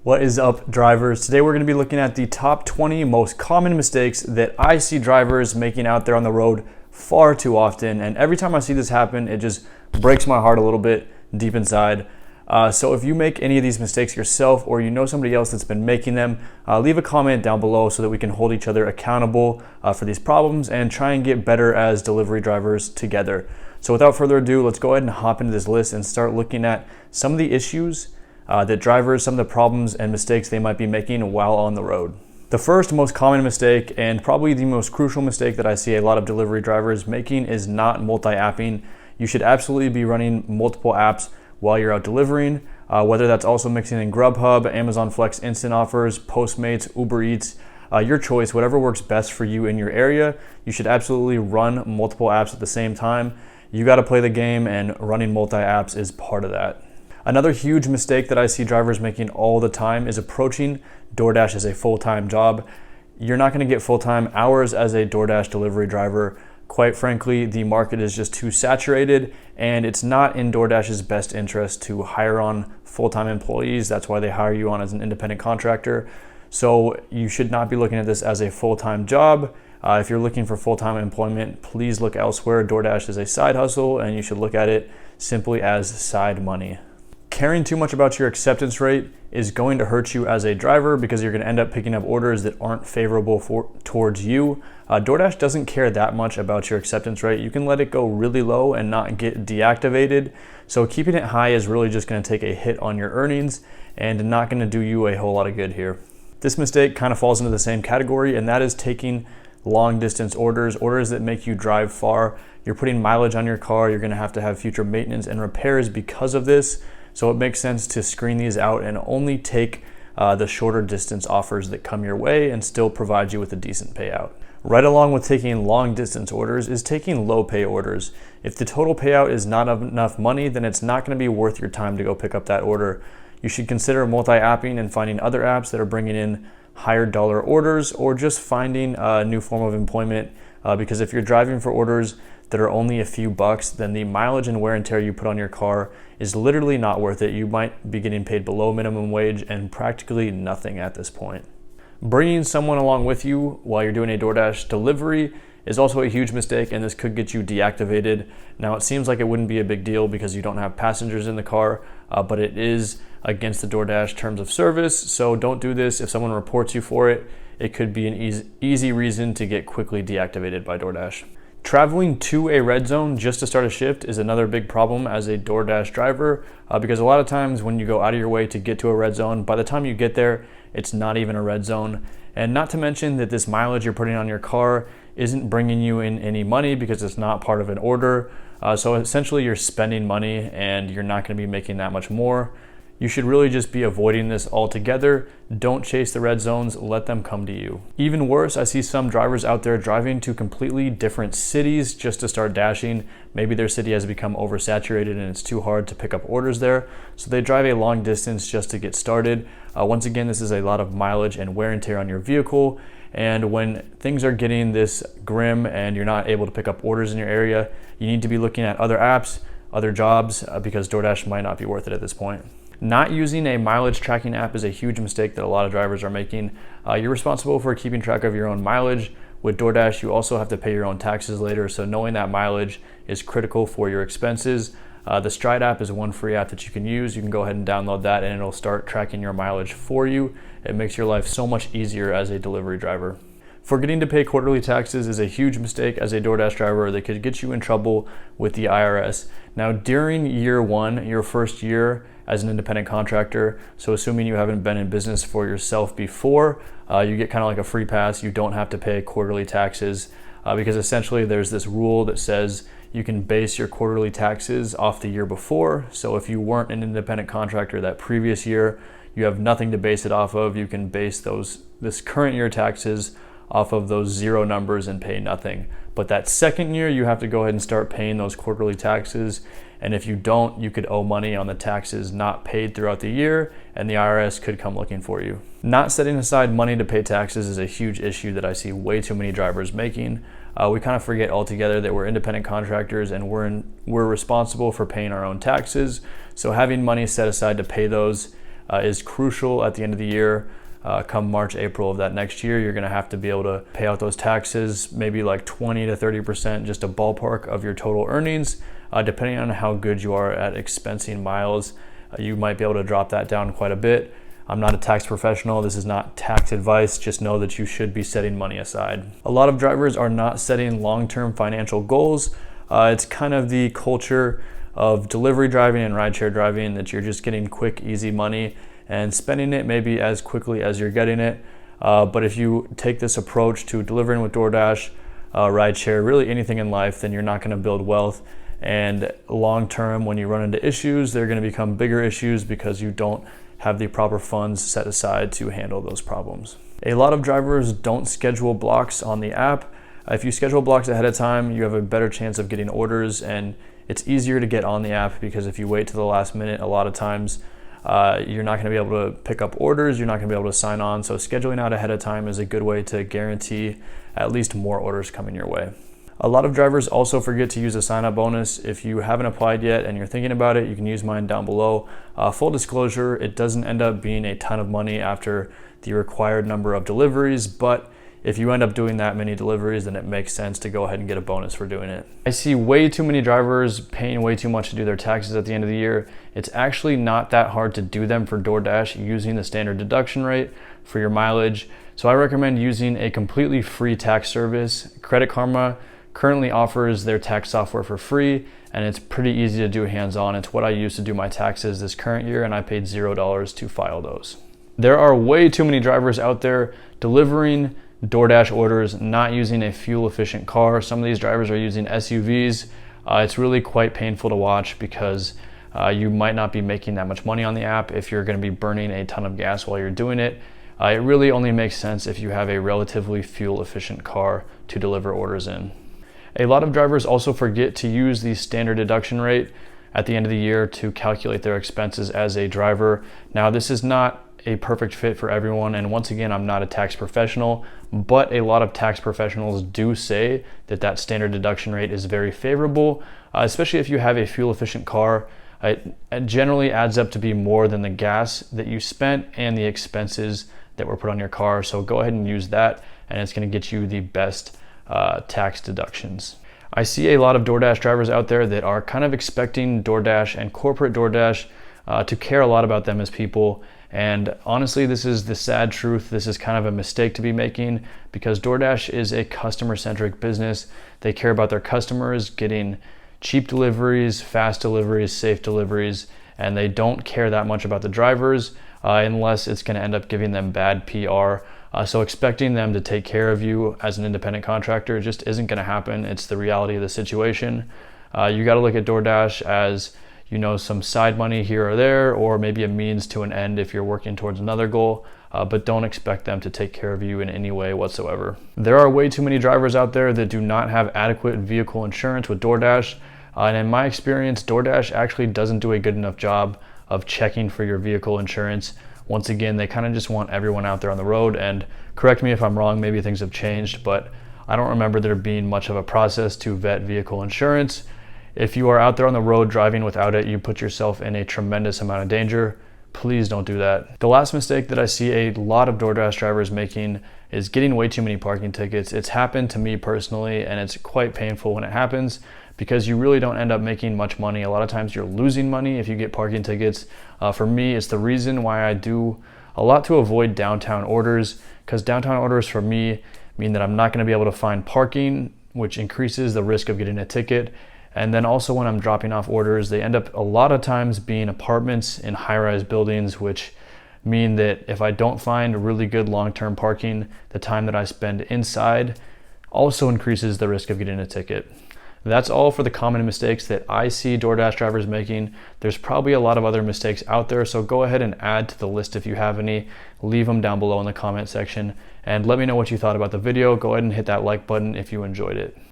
What is up, drivers? Today we're going to be looking at the top 20 most common mistakes that I see drivers making out there on the road far too often. And every time I see this happen, it just breaks my heart a little bit deep inside. So if you make any of these mistakes yourself, or you know somebody else that's been making them, leave a comment down below so that we can hold each other accountable for these problems and try and get better as delivery drivers together. So without further ado, let's go ahead and hop into this list and start looking at some of the issues that drivers, some of the problems and mistakes they might be making while on the road. The first most common mistake, and probably the most crucial mistake that I see a lot of delivery drivers making, is not multi-apping. You should absolutely be running multiple apps while you're out delivering, whether that's also mixing in Grubhub, Amazon Flex Instant Offers, Postmates, Uber Eats, your choice, whatever works best for you in your area. You should absolutely run multiple apps at the same time. You got to play the game, and running multi-apps is part of that. Another huge mistake that I see drivers making all the time is approaching DoorDash as a full-time job. You're not going to get full-time hours as a DoorDash delivery driver. Quite frankly, the market is just too saturated, and it's not in DoorDash's best interest to hire on full-time employees. That's why they hire you on as an independent contractor. So you should not be looking at this as a full-time job. If you're looking for full-time employment, please look elsewhere. DoorDash is a side hustle, and you should look at it simply as side money. Caring too much about your acceptance rate is going to hurt you as a driver, because you're going to end up picking up orders that aren't favorable towards you. DoorDash doesn't care that much about your acceptance rate. You can let it go really low and not get deactivated. So keeping it high is really just going to take a hit on your earnings and not going to do you a whole lot of good here. This mistake kind of falls into the same category, and that is taking long distance orders that make you drive far. You're putting mileage on your car. You're going to have future maintenance and repairs because of this. So it makes sense to screen these out and only take the shorter distance offers that come your way and still provide you with a decent payout. Right along with taking long distance orders is taking low pay orders. If the total payout is not enough money, then it's not going to be worth your time to go pick up that order. You should consider multi-apping and finding other apps that are bringing in higher dollar orders, or just finding a new form of employment, because if you're driving for orders that are only a few bucks, then the mileage and wear and tear you put on your car is literally not worth it. You might be getting paid below minimum wage and practically nothing at this point. Bringing someone along with you while you're doing a DoorDash delivery is also a huge mistake, and this could get you deactivated. Now, it seems like it wouldn't be a big deal because you don't have passengers in the car, but it is against the DoorDash terms of service, so don't do this. If someone reports you for it, it could be an easy reason to get quickly deactivated by DoorDash. Traveling to a red zone just to start a shift is another big problem as a DoorDash driver, because a lot of times when you go out of your way to get to a red zone, by the time you get there, it's not even a red zone. And not to mention that this mileage you're putting on your car isn't bringing you in any money because it's not part of an order. So essentially you're spending money and you're not going to be making that much more. You should really just be avoiding this altogether. Don't chase the red zones, let them come to you. Even worse, I see some drivers out there driving to completely different cities just to start dashing. Maybe their city has become oversaturated and it's too hard to pick up orders there, so they drive a long distance just to get started. Once again, this is a lot of mileage and wear and tear on your vehicle, and when things are getting this grim and you're not able to pick up orders in your area, you need to be looking at other apps, other jobs, because DoorDash might not be worth it at this point. Not using a mileage tracking app is a huge mistake that a lot of drivers are making. You're responsible for keeping track of your own mileage. With DoorDash, you also have to pay your own taxes later, so knowing that mileage is critical for your expenses. The Stride app is one free app that you can use. You can go ahead and download that, and it'll start tracking your mileage for you. It makes your life so much easier as a delivery driver. Forgetting to pay quarterly taxes is a huge mistake as a DoorDash driver that could get you in trouble with the IRS. Now, during year one, your first year as an independent contractor, so assuming you haven't been in business for yourself before, you get kind of like a free pass. You don't have to pay quarterly taxes, because essentially there's this rule that says you can base your quarterly taxes off the year before. So if you weren't an independent contractor that previous year, you have nothing to base it off of. You can base this current year taxes off of those zero numbers and pay nothing. But that second year, you have to go ahead and start paying those quarterly taxes. And if you don't, you could owe money on the taxes not paid throughout the year, and the IRS could come looking for you. Not setting aside money to pay taxes is a huge issue that I see way too many drivers making. We kind of forget altogether that we're independent contractors and we're responsible for paying our own taxes. So having money set aside to pay those is crucial at the end of the year. Come March, April of that next year, you're gonna have to be able to pay out those taxes, maybe like 20 to 30%, just a ballpark of your total earnings. Depending on how good you are at expensing miles, you might be able to drop that down quite a bit. I'm not a tax professional. This is not tax advice. Just know that you should be setting money aside. A lot of drivers are not setting long-term financial goals. It's kind of the culture of delivery driving and rideshare driving that you're just getting quick, easy money and spending it maybe as quickly as you're getting it. But if you take this approach to delivering with DoorDash, rideshare, really anything in life, then you're not gonna build wealth. And long term, when you run into issues, they're gonna become bigger issues because you don't have the proper funds set aside to handle those problems. A lot of drivers don't schedule blocks on the app. If you schedule blocks ahead of time, you have a better chance of getting orders, and it's easier to get on the app because if you wait to the last minute, a lot of times you're not gonna be able to pick up orders, you're not gonna be able to sign on. So scheduling out ahead of time is a good way to guarantee at least more orders coming your way. A lot of drivers also forget to use a sign-up bonus. If you haven't applied yet and you're thinking about it, you can use mine down below. Full disclosure, it doesn't end up being a ton of money after the required number of deliveries, but if you end up doing that many deliveries, then it makes sense to go ahead and get a bonus for doing it. I see way too many drivers paying way too much to do their taxes at the end of the year. It's actually not that hard to do them for DoorDash using the standard deduction rate for your mileage. So I recommend using a completely free tax service. Credit Karma currently offers their tax software for free, and it's pretty easy to do hands-on. It's what I use to do my taxes this current year, and I paid $0 to file those. There are way too many drivers out there delivering DoorDash orders, not using a fuel-efficient car. Some of these drivers are using SUVs. It's really quite painful to watch because you might not be making that much money on the app if you're gonna be burning a ton of gas while you're doing it. It really only makes sense if you have a relatively fuel-efficient car to deliver orders in. A lot of drivers also forget to use the standard deduction rate at the end of the year to calculate their expenses as a driver. Now, this is not a perfect fit for everyone, and once again, I'm not a tax professional, but a lot of tax professionals do say that that standard deduction rate is very favorable, especially if you have a fuel-efficient car. It generally adds up to be more than the gas that you spent and the expenses that were put on your car, so go ahead and use that, and it's gonna get you the best tax deductions. I see a lot of DoorDash drivers out there that are kind of expecting DoorDash and corporate DoorDash to care a lot about them as people. And honestly, this is the sad truth. This is kind of a mistake to be making because DoorDash is a customer-centric business. They care about their customers getting cheap deliveries, fast deliveries, safe deliveries, and they don't care that much about the drivers unless it's gonna end up giving them bad PR. So expecting them to take care of you as an independent contractor just isn't gonna happen. It's the reality of the situation. You gotta look at DoorDash as, you know, some side money here or there, or maybe a means to an end if you're working towards another goal, but don't expect them to take care of you in any way whatsoever. There are way too many drivers out there that do not have adequate vehicle insurance with DoorDash. And in my experience, DoorDash actually doesn't do a good enough job of checking for your vehicle insurance. Once again, they kind of just want everyone out there on the road, and correct me if I'm wrong, maybe things have changed, but I don't remember there being much of a process to vet vehicle insurance. If you are out there on the road driving without it, you put yourself in a tremendous amount of danger. Please don't do that. The last mistake that I see a lot of DoorDash drivers making is getting way too many parking tickets. It's happened to me personally, and it's quite painful when it happens because you really don't end up making much money. A lot of times you're losing money if you get parking tickets. For me, it's the reason why I do a lot to avoid downtown orders, because downtown orders for me mean that I'm not gonna be able to find parking, which increases the risk of getting a ticket. And then also when I'm dropping off orders, they end up a lot of times being apartments in high-rise buildings, which mean that if I don't find really good long-term parking, the time that I spend inside also increases the risk of getting a ticket. That's all for the common mistakes that I see DoorDash drivers making. There's probably a lot of other mistakes out there, so go ahead and add to the list if you have any. Leave them down below in the comment section and let me know what you thought about the video. Go ahead and hit that like button if you enjoyed it.